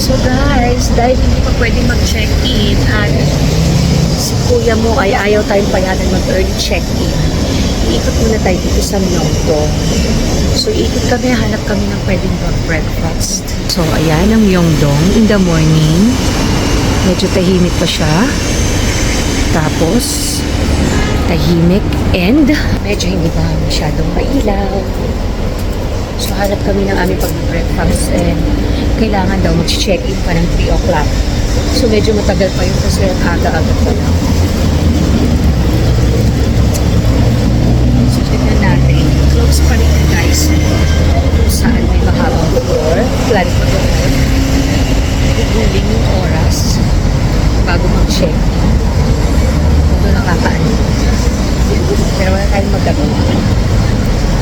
So guys, dahil hindi pa pwedeng mag-check-in at si kuya mo ay ayaw tayong payagan mag-early check-in, iikot muna tayo dito sa Myeongdong. So iikot kami, hanap kami ng pwedeng mag-breakfast. So ayan ang Myeongdong in the morning. Medyo tahimik pa siya. Tapos tahimik and medyo hindi pa masyadong mailaw. So hanap kami ng aming pag-breakfast and kailangan daw mag-check-in pa ng 3 o'clock. So medyo matagal pa yun kasi aga-aga pa lang. So tignan natin. Close pa rin guys. Kung saan may mahabang floor. Plan pa doon. Iguling yung oras bago mag-check-in. Doon nakakaan. Pero wala tayong magagawa.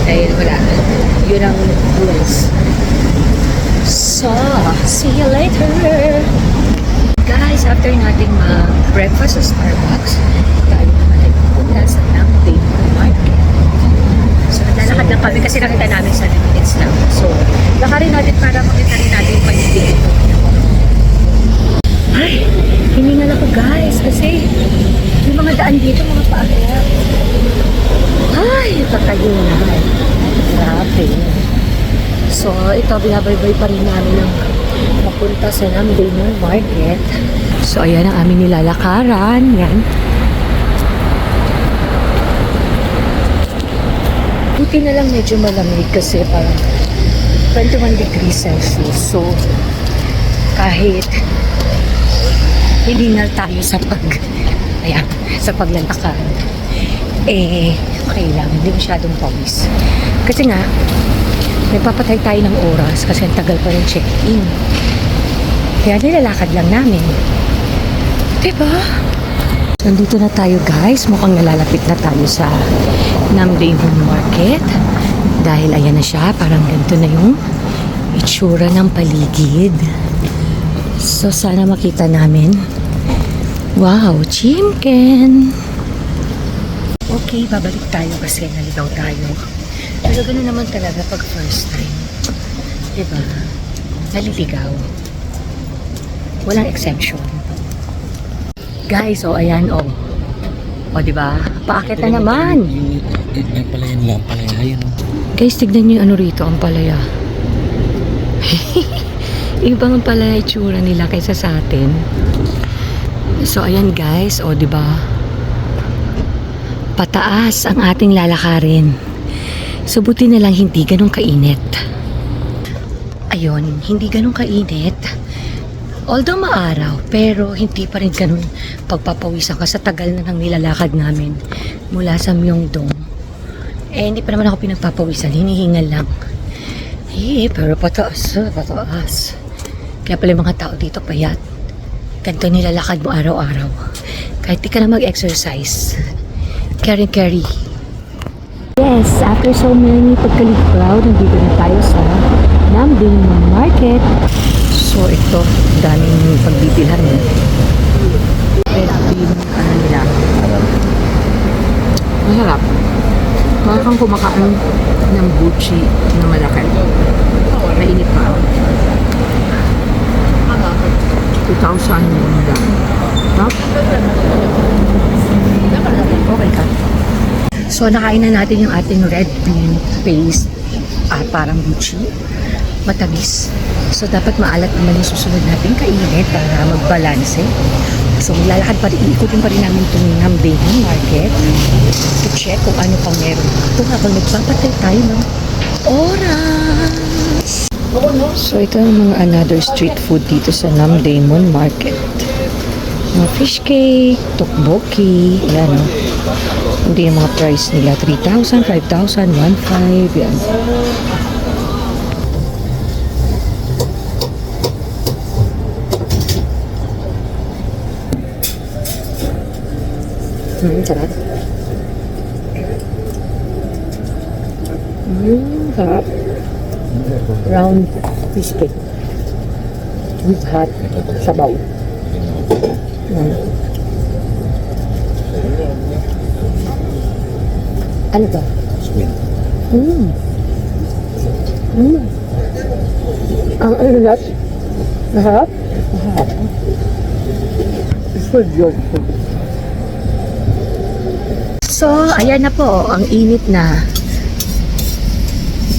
Dahil wala. Yun ang rules. So, see you later! Guys, after nating mag-breakfast sa Starbucks, tayo naman ay pupunta sa Namdae Market. So, naglalakad lang kami kasi nakita namin sa minutes lang. So, lakarin natin para makita rin natin yung paligid. Ay, hiningal ako guys kasi yung mga daan dito, mga paakyat. Ay, patayo na. Grabe. So, ito, binabaybay pa rin namin ng papunta sa Namdae Market. So, ayan ang aming nilalakaran. Yan. Buti na lang medyo malamig kasi parang 21 degrees Celsius. So, kahit hiningal tayo sa sa paglalakad, okay lang. Hindi masyadong pawis. Kasi nga, nagpapatay tayo ng oras kasi ang tagal pa ng check-in. Kaya nilalakad lang namin. Diba? Nandito na tayo guys. Mukhang nalalapit na tayo sa Namdae Market. Dahil ayan na siya. Parang ganito na yung itsura ng paligid. So sana makita namin. Wow! Chimken! Okay, babalik tayo kasi naligaw tayo. Pero gano'n naman talaga pag first time. Diba? Naliligaw. Walang exception. Guys, ayan, diba? Paakit na naman. May palaya nila, ang palaya yun. Guys, tignan nyo yung ano rito, ang palaya. Ibang palaya itsura nila kaysa sa atin. So, ayan guys, diba? Pataas ang ating lalakarin. So, buti na lang hindi ganun kainit. Ayun, hindi ganun kainit. Although maaraw, pero hindi pa rin ganun pagpapawisan ka sa tagal na ng nilalakad namin mula sa Myeongdong. Hindi pa naman ako pinagpapawisan, hinihingal lang. Pero pataas. Kaya pala yung mga tao dito payat. Ganito nilalakad mo araw-araw. Kahit di ka na mag-exercise. Carry. Yes, after so many pagkalig-crowd, nandito na tayo sa Namdae Market. So ito, daming pagbibilhan. Red bean, nila. Masarap. Parang kang kumakain ng buchi na malaki. Mainit pa. 2,000 lang. Top? Okay ka. So, nakain na natin yung ating red bean paste. Parang buchi. Matamis. So, dapat maalat naman yung susunod natin kainin para magbalanse. So, maglalakad pa rin. Iikutin pa rin namin itong Namdae Market to check kung ano pang meron. Ito habang nagpapatay tayo ng oras. So, ito ang mga another street food dito sa Namdae Market. Mga fish cake, tteokbokki, yan o. Hindi yung mga price nila. 3,000, 5,000, 1,500, yan. Sarap. Sarap. Round biscuit. With hot sabaw. Ano ba? Sweet. Ang ano lahat? Masarap? Masarap. It's so good. So, ayan na po. Ang init na.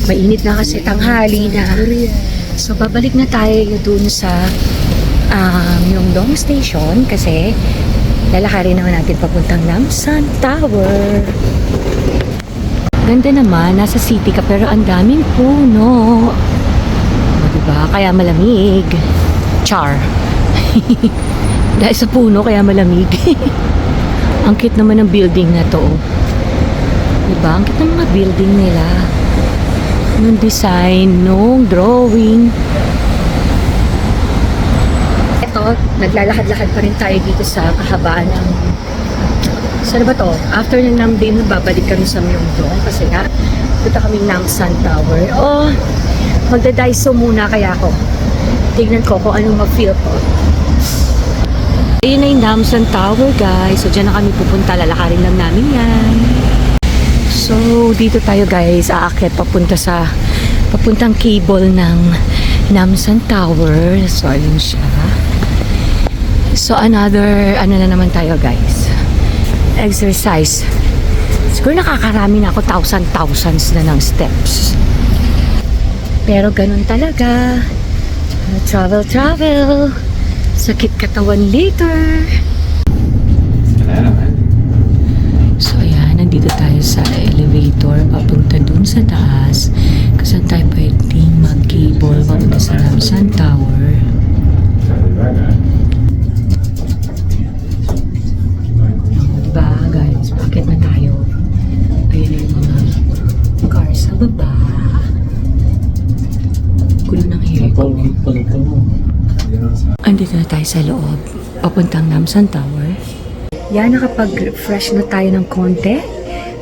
Mainit na kasi tanghali na. So, babalik na tayo dun sa Myeongdong Station kasi lalakarin naman natin papuntang Namsan Tower. Ganda naman, nasa city ka pero ang daming puno. O, diba? Kaya malamig. Char. Dahil sa puno, kaya malamig. Ang cute naman ng building na to. Diba? Ang cute ng mga building nila. Nung design, nung drawing. Ito, naglalakad-lakad pa rin tayo dito sa kahabaan ng... Saan ba to? After ng Namdaemun, babalik kami sa Myeongdong kasi nga, punta kaming Namsan Tower. Oh, magda-daiso muna kaya ako. Tignan ko kung anong ma-feel ko. Ayun na yung Namsan Tower, guys. So, dyan na kami pupunta. Lalakarin lang namin yan. So, dito tayo, guys. Aakyat papuntang cable ng Namsan Tower. So, ayun siya. So, another, ano na naman tayo, guys. Exercise. Siguro nakakarami na ako thousands na ng steps. Pero ganun talaga. Travel. Sakit katawan later. So ayan, nandito tayo sa elevator papunta dun sa taas. Kasi tayo pwedeng mag-cable papunta sa Namsan Tower. Diba guys, bakit na tayo? Ayun yung mga car sa baba. Gulo ng hair ko. Andito na tayo sa loob, papuntang Namsan Tower. Yan, nakapag-refresh na tayo ng konti.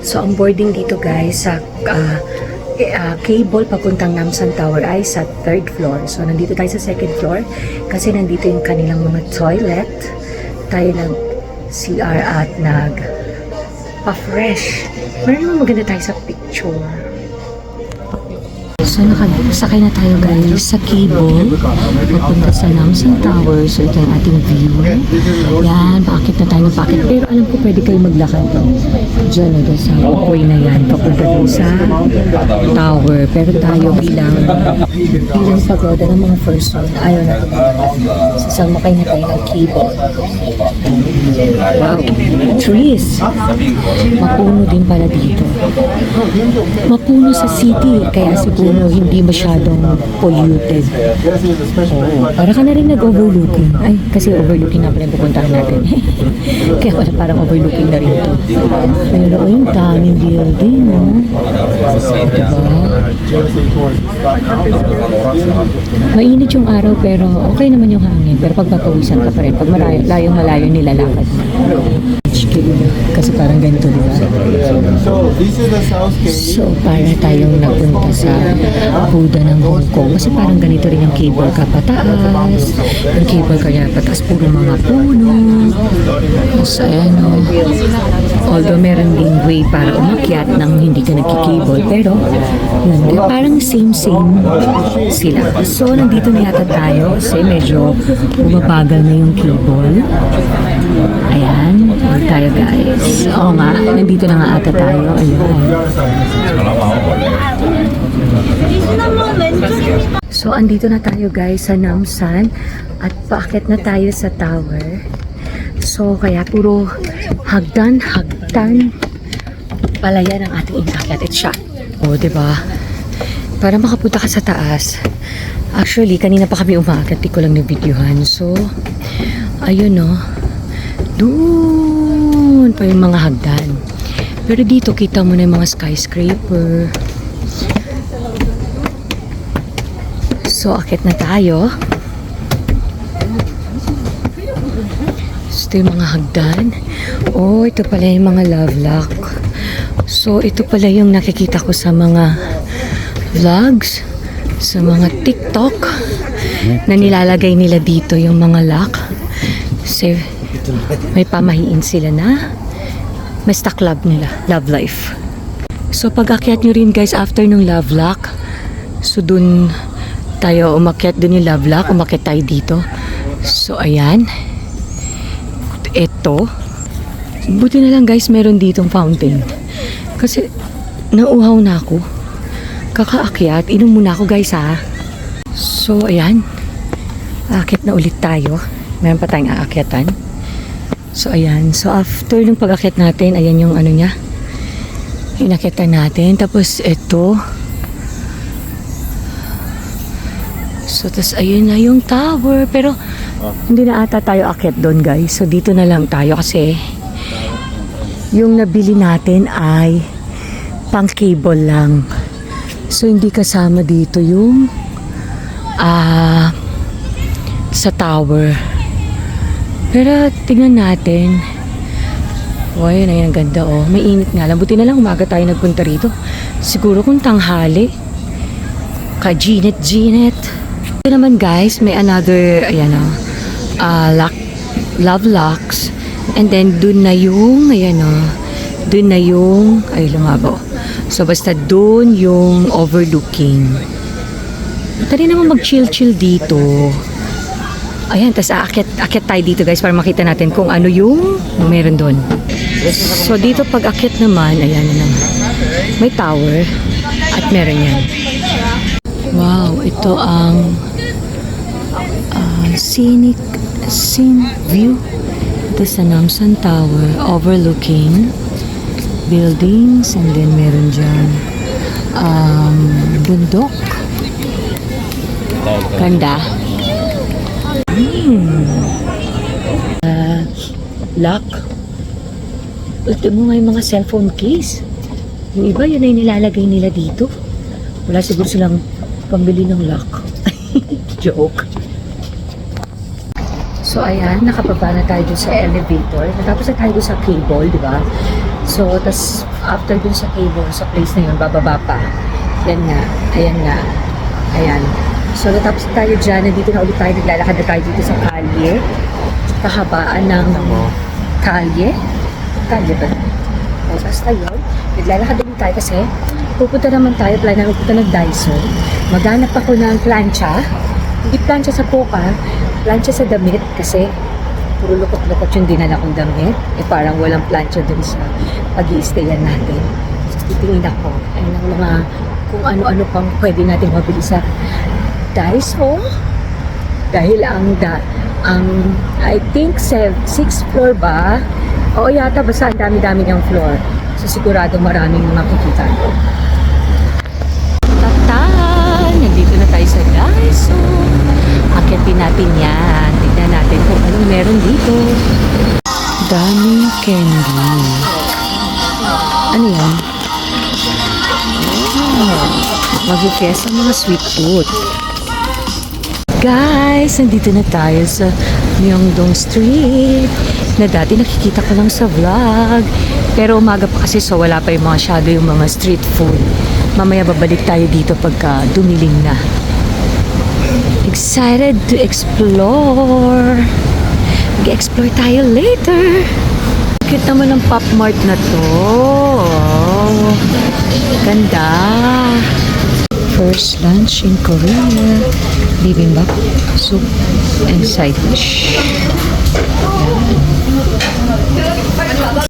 So, ang boarding dito guys sa cable papuntang Namsan Tower ay sa 3rd floor. So, nandito tayo sa 2nd floor kasi nandito yung kanilang mga toilet. Tayo nag-CR at nag-pa-fresh. Pero naman maganda tayo sa picture. So, nakasakay na tayo guys sa cable papunta sa Namsan Tower. So, ito yung ating view. Yan, bakit na tayo ng bakit. Pero alam ko pwede kayo maglakad dyan sa walkway na yan papunta din sa tower. Pero tayo bilang pagoda ng mga first one, ayaw natin. Sasamakay na tayo ng cable. Wow, trees. Mapuno din pala dito. Mapuno sa city, kaya siguro hindi masyadong polluted. Para ka na rin nag-overlooking. Ay, kasi overlooking na pala yung pupuntahan natin. Kaya wala parang overlooking na rin ito. Pero yung daming building, no? Diba? Mainit yung araw pero okay naman yung hangin. Pero pagpapawisan ka pa rin. Pag malayo nilalakad mo. Kasi parang ganito, diba? So, para tayong nagpunta sa Buda ng Hong Kong. Kasi parang ganito rin yung cable ka pataas. Yung cable ka niya pataas, puro mga puno. So, ayan o. Although meron ding way para umakyat nang hindi ka nagkikable. Pero, yun, parang same sila. So, nandito na yata tayo kasi medyo bumabagal na yung cable. Ayan, tayo guys. Oo nga, nandito na nga ata tayo. Ayan. So, andito na tayo guys sa Namsan at paakyat na tayo sa tower. So, kaya puro hagdan palayan ang ating inakyat. It's shot. O, diba? Para makapunta ka sa taas. Actually, kanina pa kami umakyat. Di ko lang na-videohan. So, ayun no. Doon pa yung mga hagdan. Pero dito, kita mo na yung mga skyscraper. So, akit na tayo. Ito yung mga hagdan. Oh, ito pala yung mga love lock. So, ito pala yung nakikita ko sa mga vlogs, sa mga TikTok, na nilalagay nila dito yung mga lock. Kasi may pamahiin sila na may stock love nila, love life. So, pag akyat nyo rin guys after nung love lock, so dun tayo umakyat dun yung love lock, umakyat tayo dito. So, ayan. Ito. Buti na lang guys, meron ditong fountain. Kasi, nauuhaw na ako. Kakaakyat. Inom muna ako guys ha. So, ayan. Aakyat na ulit tayo. Meron pa tayong aakyatan. So, ayan. So, after nung pag-akyat natin, ayan yung ano niya. Inakyatan natin. Tapos, ito. So, tas ayun na yung tower. Pero, hindi na ata tayo akyat doon guys. So, dito na lang tayo kasi yung nabili natin ay pang cable lang. So, hindi kasama dito yung sa tower. Pero, tingnan natin. Oh, yun, ayun, ang ganda oh. May init nga lang. Buti na lang umaga tayo nagpunta rito. Siguro kung tanghali. Ka-Ginet. Ito naman guys, may another, ayan oh, love locks. And then, dun na yung, ayan oh, dun na yung, ay lumabo. So, basta dun yung overlooking. Tari naman mag-chill dito. Ayan, tas aakyat tayo dito guys para makita natin kung ano yung meron dun. So, dito pag akyat naman, ayan na naman. May tower at meron yan. Wow, ito ang scene view. Ito sa Namsan Tower overlooking buildings and then meron dyan bundok. Ganda. Lock. Ito mo may mga cellphone case. Yung iba yun ay nilalagay nila dito. Wala siguro silang pambili ng lock. Joke. So, ayan, nakababa na tayo dun sa elevator. Natapos na tayo dun sa cable, di ba? So, tas after dun sa cable, sa place na yun, bababa pa. Yan nga, ayan nga. Ayan. So, natapos na tayo dyan. Nandito na ulit tayo. Naglalakad na tayo dito sa kalye. Kahabaan ng kalye. Kalye ba? O, basta yun. Naglalakad din tayo kasi pupunta naman tayo. Plan namin pupunta ng Daiso. Maghanap ako ng plancha. Hindi plancha sa poka. Plancha sa damit kasi puro lukot-lukot yung dinala kong damit. Parang walang plancha dun sa pag-i-stayan natin. So, titingin ako. Ayun ang mga kung ano-ano pang pwede natin mabili sa Daiso. Dahil ang I think 6th floor ba? Oo yata, basta ang dami-dami ng floor. So sigurado maraming makikita. Nandito na tayo sa Daiso. Akyatin natin yan. Tignan natin kung anong meron dito. Daming candy. Ano yan? Mag-request ang mga sweet tooth. Guys, nandito na tayo sa Myeongdong Street na dati nakikita ko lang sa vlog. Pero umaga pa kasi so wala pa yung mga shadow yung mga street food. Mamaya babalik tayo dito pagka dumiling na. Excited to explore. Mag-explore tayo later. Cute naman ang Pop Mart na to. Oh, ganda. First lunch in Korea. Bibimbap, soup, and side dish. Yan.